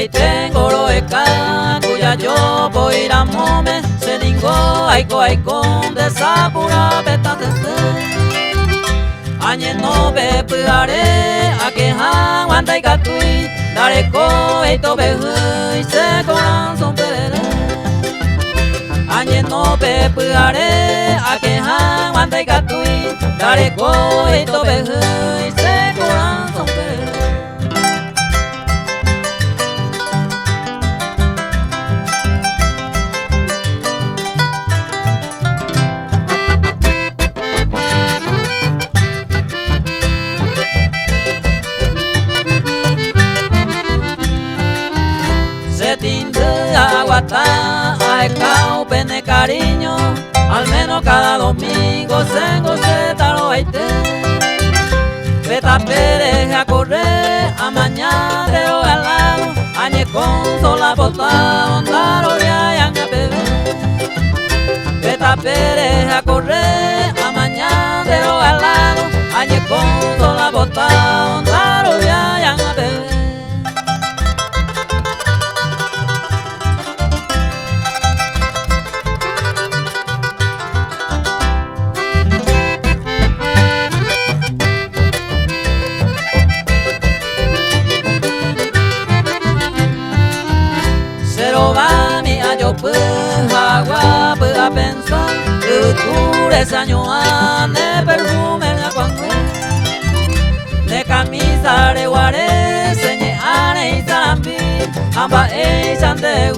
y tengo lo eka cuya yo voy a ir a mome se ningo aiko de sapura betatese añe no be puare akehan wanda ikatui dareko eito behui se corazón perere añe no be puare akehan wanda ikatui dareko eito behui se corazón perere. Aguata, aecao, pene cariño, al menos cada domingo se goce lo haite. Beta Pérez a correr, a mañana de lo galado, añe con sola bota, ondaro ya yang a beber. Beta Pérez a correr, a mañana de lo galado, añe con sola bota, ondaro ya yang a beber. Agua pueda pensar que tú eres año de perfume en la cuangue de camisa de guare señe ane y zarambi amba e chante